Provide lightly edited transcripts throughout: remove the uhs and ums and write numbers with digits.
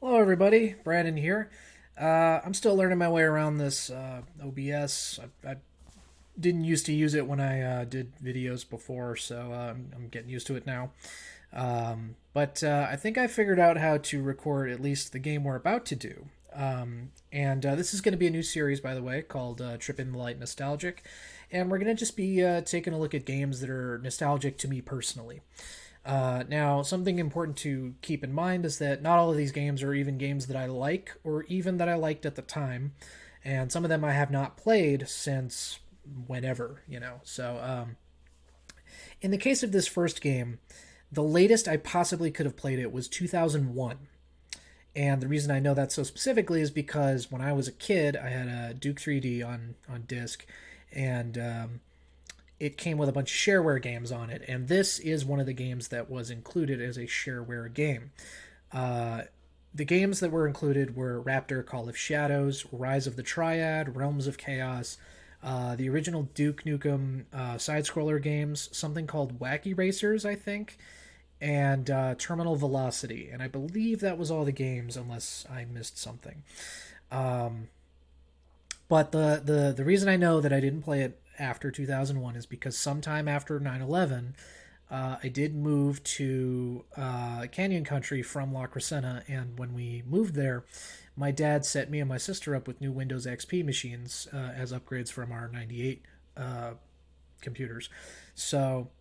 Hello, everybody. Brandon here. I'm still learning my way around this OBS. I didn't used to use it when I did videos before, so I'm getting used to it now. But I think I figured out how to record at least the game we're about to do. And this is going to be a new series, by the way, called Trip in the Light Nostalgic. And we're going to just be taking a look at games that are nostalgic to me personally. Now, something important to keep in mind is that not all of these games are even games that I like, or even that I liked at the time, and some of them I have not played since whenever, you know. So, in the case of this first game, the latest I possibly could have played it was 2001. And the reason I know that so specifically is because when I was a kid, I had a Duke 3D on disc, and it came with a bunch of shareware games on it, and this is one of the games that was included as a shareware game. The games that were included were Raptor, Call of Shadows, Rise of the Triad, Realms of Chaos, the original Duke Nukem side-scroller games, something called Wacky Racers, I think, and Terminal Velocity. And I believe that was all the games, unless I missed something. But the reason I know that I didn't play it after 2001 is because sometime after 9/11, I did move to Canyon Country from La Crescenta, and when we moved there, my dad set me and my sister up with new Windows XP machines as upgrades from our 98 computers. So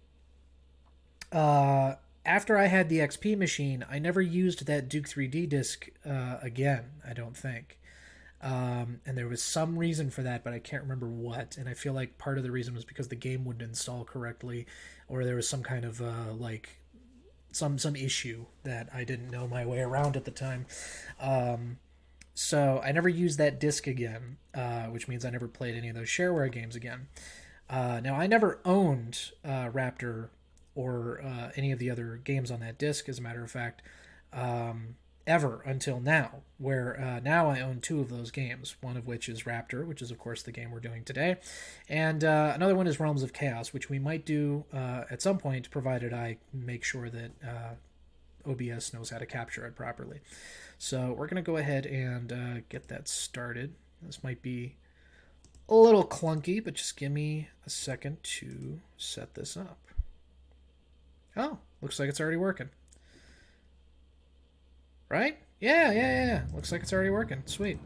after I had the XP machine, I never used that Duke 3D disc again, I don't think. And there was some reason for that, but I can't remember what. And I feel like part of the reason was because the game wouldn't install correctly, or there was some kind of some issue that I didn't know my way around at the time. So I never used that disc again, which means I never played any of those shareware games again. Now I never owned Raptor or any of the other games on that disc, as a matter of fact. Ever until now, where now I own two of those games, one of which is Raptor, which is, of course, the game we're doing today, and another one is Realms of Chaos, which we might do at some point, provided I make sure that OBS knows how to capture it properly. So we're going to go ahead and get that started. This might be a little clunky, but just give me a second to set this up. Oh, looks like it's already working. Right? Yeah. Looks like it's already working. Sweet.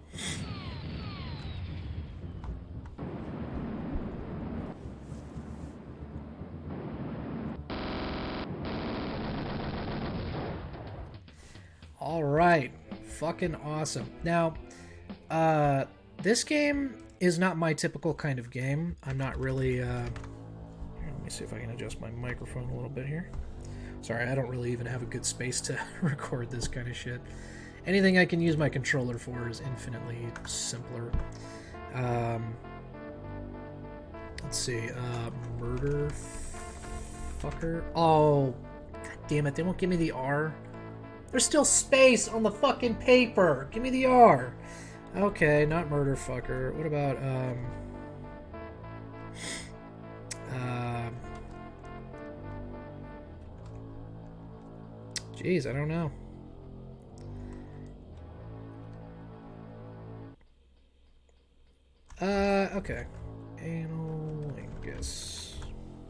All right. Fucking awesome. Now, this game is not my typical kind of game. I'm not really, let me see if I can adjust my microphone a little bit here. Sorry, I don't really even have a good space to record this kind of shit. Anything I can use my controller for is infinitely simpler. Let's see. Murder fucker. Oh, god damn it! They won't give me the R. There's still space on the fucking paper. Give me the R. Okay, not murder fucker. What about Jeez, I don't know. Okay. Analingus.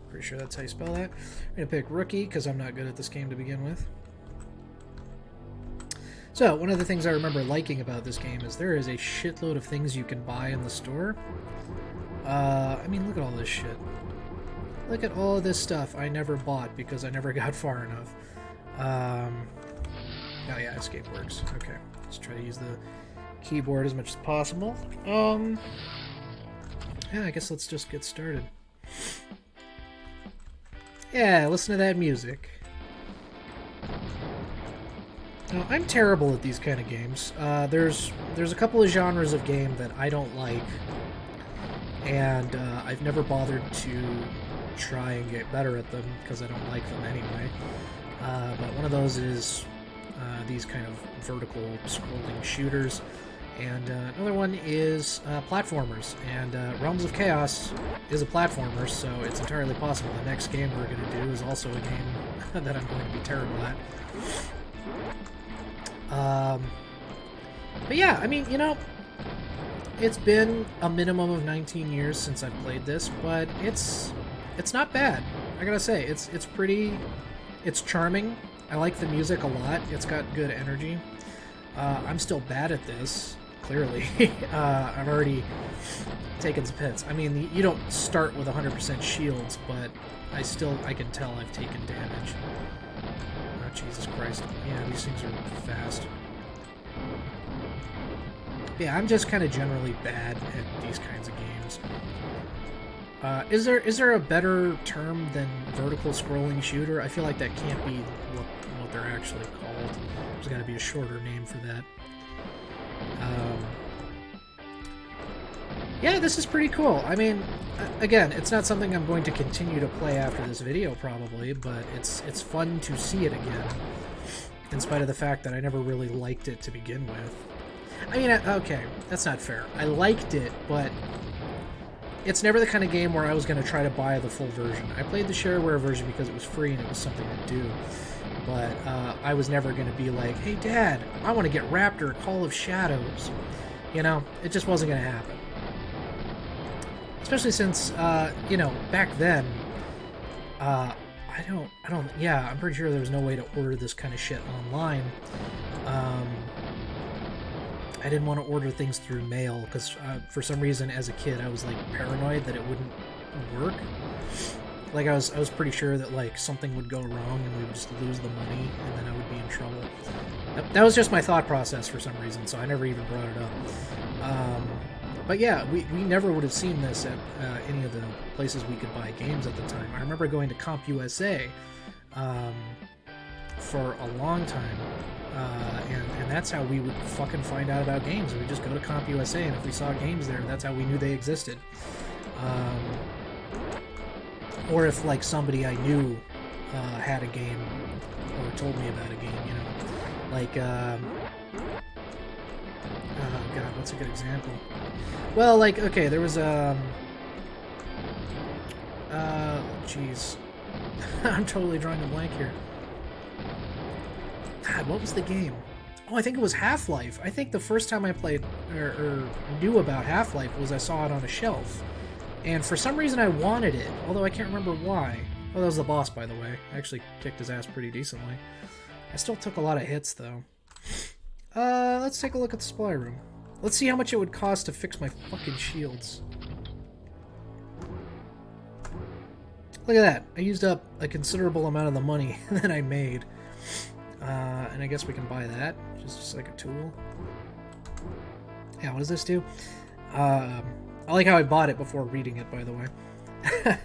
Pretty sure that's how you spell that. I'm gonna pick rookie because I'm not good at this game to begin with. So, one of the things I remember liking about this game is there is a shitload of things you can buy in the store. I mean, look at all this shit. Look at all of this stuff I never bought because I never got far enough. Oh yeah, escape works. Okay, let's try to use the keyboard as much as possible. Yeah, I guess let's just get started. Yeah, listen to that music. Now, I'm terrible at these kind of games. There's a couple of genres of game that I don't like, and I've never bothered to try and get better at them because I don't like them anyway. But one of those is these kind of vertical scrolling shooters, and another one is platformers, and Realms of Chaos is a platformer, so it's entirely possible the next game we're going to do is also a game that I'm going to be terrible at. But yeah, I mean, you know, it's been a minimum of 19 years since I've played this, but it's not bad. I gotta say, it's pretty, it's charming. I like the music a lot. It's got good energy. I'm still bad at this, clearly. I've already taken some hits. I mean, you don't start with 100% shields, but I can tell I've taken damage. Oh, Jesus Christ. Yeah, these things are fast. Yeah, I'm just kind of generally bad at these kinds of games. Is there a better term than vertical scrolling shooter? I feel like that can't be what they're actually called. There's got to be a shorter name for that. Yeah, this is pretty cool. I mean, again, it's not something I'm going to continue to play after this video, probably, but it's fun to see it again, in spite of the fact that I never really liked it to begin with. I mean, okay, that's not fair. I liked it, but it's never the kind of game where I was going to try to buy the full version. I played the shareware version because it was free and it was something to do, but I was never going to be like, hey, Dad, I want to get Raptor Call of Shadows. You know, it just wasn't going to happen. Especially since, you know, back then, yeah, I'm pretty sure there was no way to order this kind of shit online. I didn't want to order things through mail because for some reason as a kid I was like paranoid that it wouldn't work. Like I was pretty sure that like something would go wrong and we would just lose the money and then I would be in trouble. That was just my thought process for some reason, so I never even brought it up. But yeah, we never would have seen this at any of the places we could buy games at the time. I remember going to CompUSA for a long time. And that's how we would fucking find out about games. We would just go to CompUSA, and if we saw games there, that's how we knew they existed. Or if, like, somebody I knew had a game, or told me about a game, you know. Like, oh, God, what's a good example? Well, like, okay, there was, jeez. I'm totally drawing a blank here. God, what was the game? Oh, I think it was Half-Life. I think the first time I played or knew about Half-Life was I saw it on a shelf. And for some reason I wanted it, although I can't remember why. Oh, that was the boss, by the way. I actually kicked his ass pretty decently. I still took a lot of hits, though. Let's take a look at the supply room. Let's see how much it would cost to fix my fucking shields. Look at that. I used up a considerable amount of the money that I made. And I guess we can buy that, just like a tool. Yeah, what does this do? I like how I bought it before reading it, by the way. It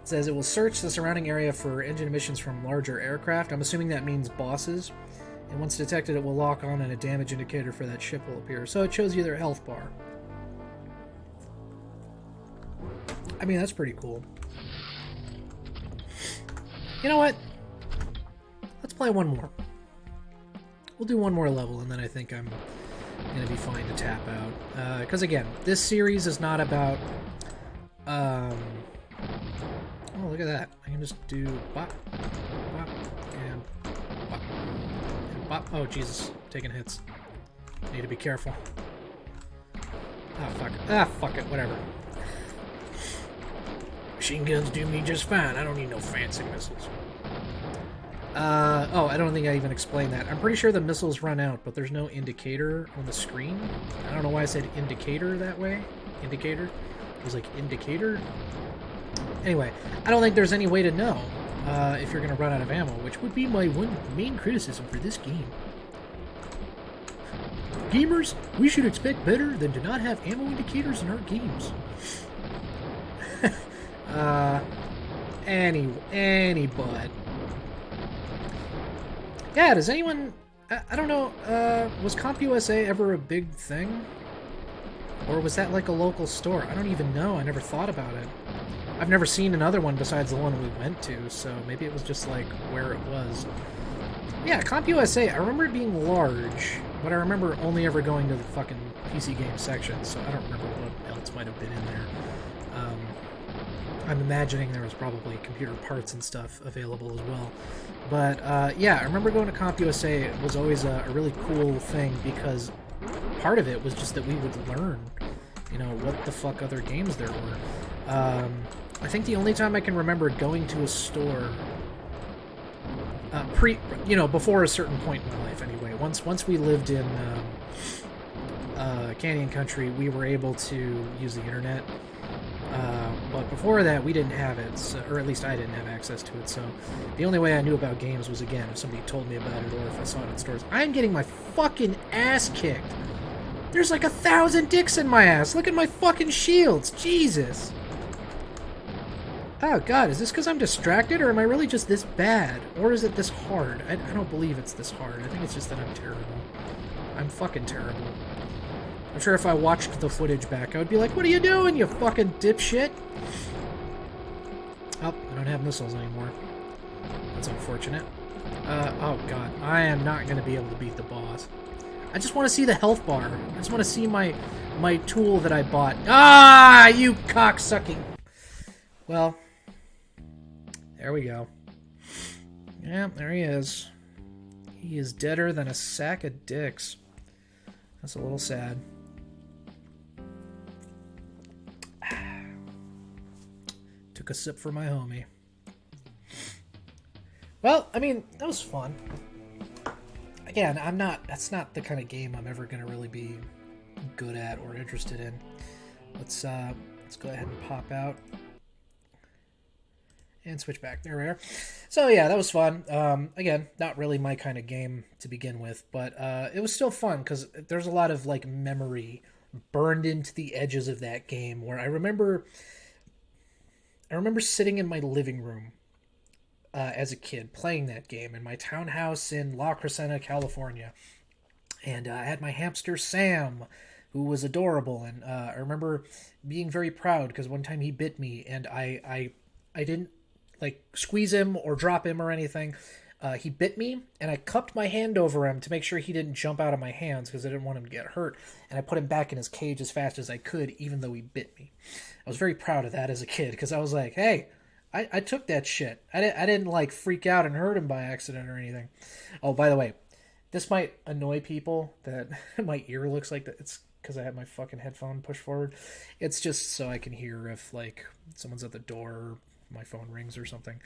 says it will search the surrounding area for engine emissions from larger aircraft. I'm assuming that means bosses. And once detected, it will lock on and a damage indicator for that ship will appear. So it shows you their health bar. I mean, that's pretty cool. You know what? Let's play one more. We'll do one more level, and then I think I'm going to be fine to tap out. Because, again, this series is not about... Oh, look at that. I can just do bop, bop, and bop, and bop. Oh, Jesus. Taking hits. Need to be careful. Ah, fuck it. Ah, fuck it. Whatever. Machine guns do me just fine. I don't need no fancy missiles. Oh, I don't think I even explained that. I'm pretty sure the missiles run out, but there's no indicator on the screen. I don't know why I said indicator that way. Indicator? It was like indicator? Anyway, I don't think there's any way to know if you're going to run out of ammo, which would be my one main criticism for this game. Gamers, we should expect better than to not have ammo indicators in our games. Any bud. Yeah, does anyone... I don't know, was CompUSA ever a big thing? Or was that like a local store? I don't even know, I never thought about it. I've never seen another one besides the one we went to, so maybe it was just like where it was. Yeah, CompUSA, I remember it being large, but I remember only ever going to the fucking PC game section, so I don't remember what else might have been in there. I'm imagining there was probably computer parts and stuff available as well. But, yeah, I remember going to CompUSA. It was always a really cool thing because part of it was just that we would learn, what the fuck other games there were. I think the only time I can remember going to a store, before a certain point in my life anyway, once we lived in Canyon Country, we were able to use the internet. But before that, we didn't have it, so, or at least I didn't have access to it, so the only way I knew about games was, again, if somebody told me about it or if I saw it in stores. I'm getting my fucking ass kicked. There's like 1,000 dicks in my ass. Look at my fucking shields. Jesus. Oh, God, is this because I'm distracted, or am I really just this bad? Or is it this hard? I don't believe it's this hard. I think it's just that I'm terrible. I'm fucking terrible. I'm sure if I watched the footage back, I would be like, what are you doing, you fucking dipshit? Oh, I don't have missiles anymore. That's unfortunate. Oh god, I am not going to be able to beat the boss. I just want to see the health bar. I just want to see my tool that I bought. Ah, you cocksucking. Well, there we go. Yeah, there he is. He is deader than a sack of dicks. That's a little sad. Took a sip for my homie. Well, I mean, that was fun. Again, that's not the kind of game I'm ever going to really be good at or interested in. Let's go ahead and pop out. And switch back. There we are. So yeah, that was fun. Again, not really my kind of game to begin with, but it was still fun because there's a lot of like memory burned into the edges of that game where I remember sitting in my living room as a kid playing that game in my townhouse in La Crescenta, California. And I had my hamster Sam, who was adorable. And I remember being very proud because one time he bit me and I didn't like squeeze him or drop him or anything. He bit me and I cupped my hand over him to make sure he didn't jump out of my hands because I didn't want him to get hurt. And I put him back in his cage as fast as I could, even though he bit me. I was very proud of that as a kid because I was like, hey, I took that shit. I didn't like freak out and hurt him by accident or anything. Oh, by the way, this might annoy people that my ear looks like that. It's because I have my fucking headphone pushed forward. It's just so I can hear if like someone's at the door or my phone rings or something.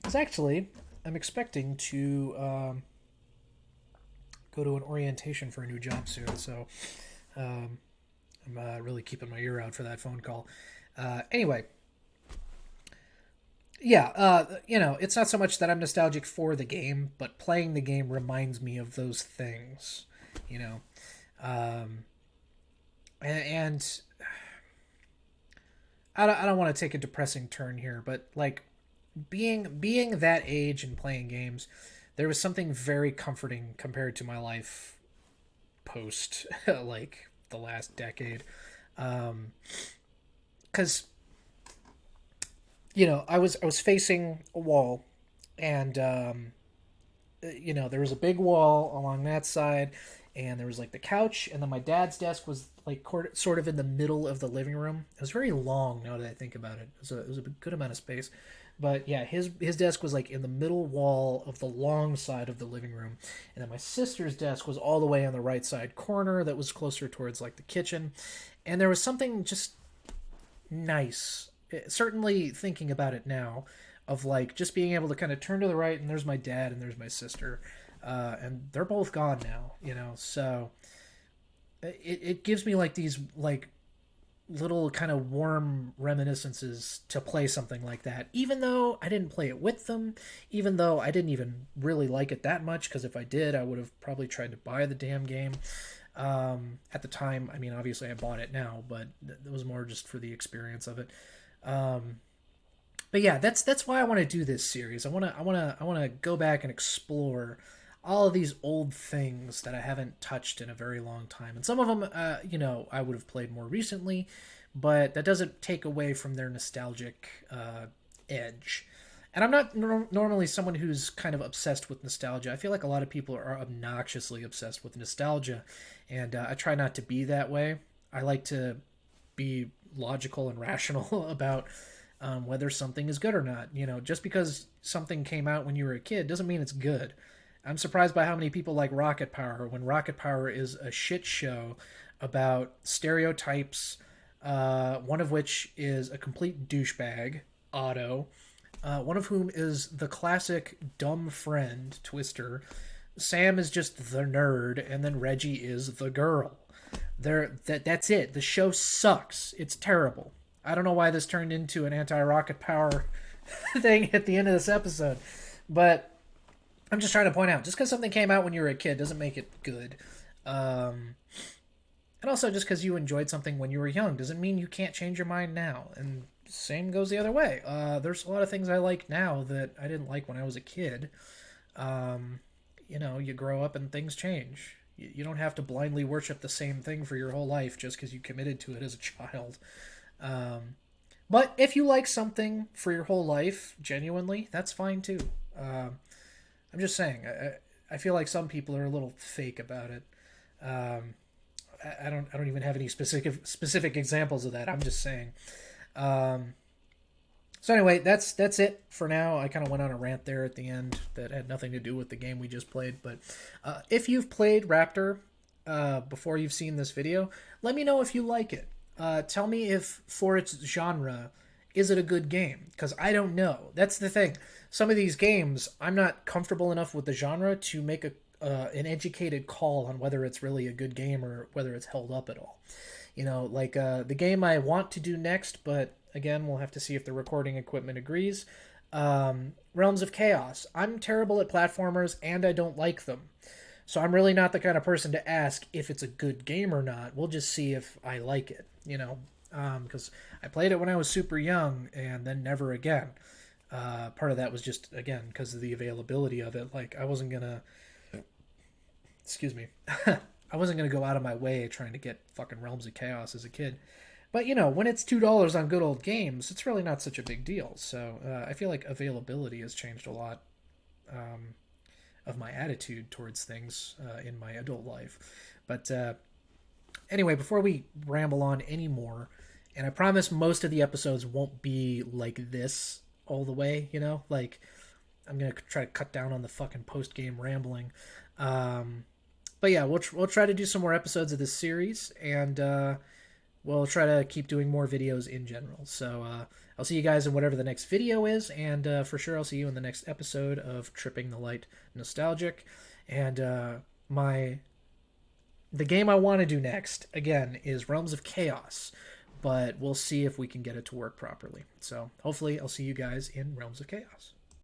Because actually, I'm expecting to go to an orientation for a new job soon, so I'm really keeping my ear out for that phone call. Anyway, yeah, it's not so much that I'm nostalgic for the game, but playing the game reminds me of those things, and I don't want to take a depressing turn here, but like being that age and playing games, there was something very comforting compared to my life post like the last decade, because I was facing a wall, and there was a big wall along that side, and there was like the couch, and then my dad's desk was like sort of in the middle of the living room. It was very long now that I think about it. It was a good amount of space. But yeah, his desk was like in the middle wall of the long side of the living room. And then my sister's desk was all the way on the right side corner that was closer towards like the kitchen. And there was something just nice, certainly thinking about it now, of like just being able to kind of turn to the right and there's my dad and there's my sister. And they're both gone now, so it gives me like these like little kind of warm reminiscences to play something like that, even though I didn't play it with them, even though I didn't even really like it that much, because if I did, I would have probably tried to buy the damn game. At the time, I mean, obviously I bought it now, but it was more just for the experience of it. But yeah, that's why I want to do this series. I want to go back and explore all of these old things that I haven't touched in a very long time. And some of them, I would have played more recently, but that doesn't take away from their nostalgic edge. And I'm not normally someone who's kind of obsessed with nostalgia. I feel like a lot of people are obnoxiously obsessed with nostalgia, and I try not to be that way. I like to be logical and rational about whether something is good or not. Just because something came out when you were a kid doesn't mean it's good. I'm surprised by how many people like Rocket Power when Rocket Power is a shit show about stereotypes, one of which is a complete douchebag, Otto, one of whom is the classic dumb friend, Twister. Sam is just the nerd, and then Reggie is the girl. That's it. The show sucks. It's terrible. I don't know why this turned into an anti-Rocket Power thing at the end of this episode, but I'm just trying to point out, just because something came out when you were a kid doesn't make it good. And also, just because you enjoyed something when you were young doesn't mean you can't change your mind now. And same goes the other way. There's a lot of things I like now that I didn't like when I was a kid. You grow up and things change. You don't have to blindly worship the same thing for your whole life just because you committed to it as a child. But if you like something for your whole life, genuinely, that's fine too. I'm just saying, I feel like some people are a little fake about it. I don't even have any specific examples of that. I'm just saying. So anyway, that's it for now. I kind of went on a rant there at the end that had nothing to do with the game we just played. But if you've played Raptor before you've seen this video, let me know if you like it. Tell me if, for its genre, is it a good game? Because I don't know. That's the thing. Some of these games, I'm not comfortable enough with the genre to make an educated call on whether it's really a good game or whether it's held up at all. Like the game I want to do next, but again, we'll have to see if the recording equipment agrees. Realms of Chaos. I'm terrible at platformers, and I don't like them. So I'm really not the kind of person to ask if it's a good game or not. We'll just see if I like it, because I played it when I was super young and then never again. Part of that was just, again, because of the availability of it. Like, I wasn't going to... Excuse me. I wasn't going to go out of my way trying to get fucking Realms of Chaos as a kid. But, when it's $2 on good old games, it's really not such a big deal. So I feel like availability has changed a lot of my attitude towards things in my adult life. But anyway, before we ramble on anymore, and I promise most of the episodes won't be like this all the way, like I'm going to try to cut down on the fucking post-game rambling. But yeah, we'll try to do some more episodes of this series, and we'll try to keep doing more videos in general. So I'll see you guys in whatever the next video is, and for sure I'll see you in the next episode of Tripping the Light Nostalgic. And the game I want to do next, again, is Realms of Chaos, but we'll see if we can get it to work properly. So hopefully I'll see you guys in Realms of Chaos.